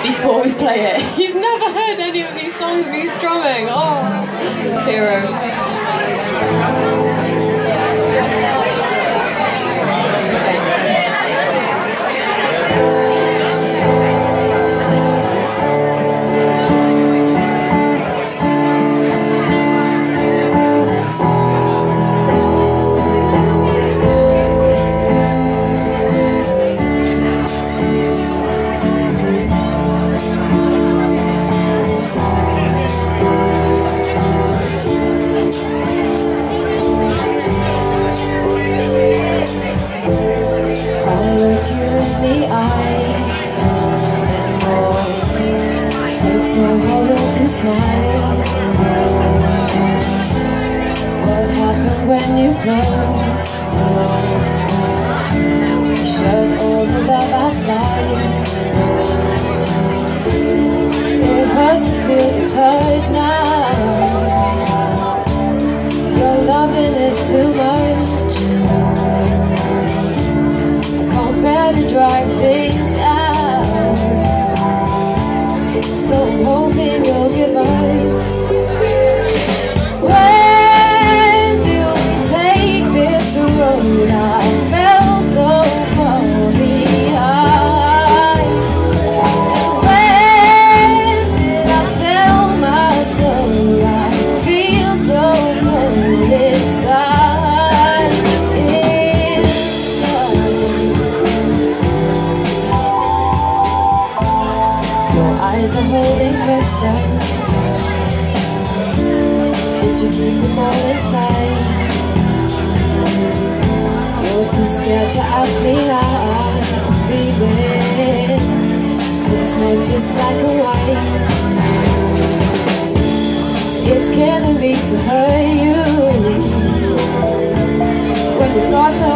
before we play it. He's never heard any of these songs and he's drumming. Oh, hero. To smile. What happened when you closed the door? Shut all the love outside. It hurts to feel the touch now. Your loving is too much. I can't bear to drag things out. So I'm hoping you'll give up. When do we take this road? I felt so far behind. When did I sell my soul? I feel so cold inside. Your eyes are holding crystals. Did you keep them all inside? You're too scared to ask me how I'm feeling, 'cause it's not just black and white. It's killing me to hurt you when you've got no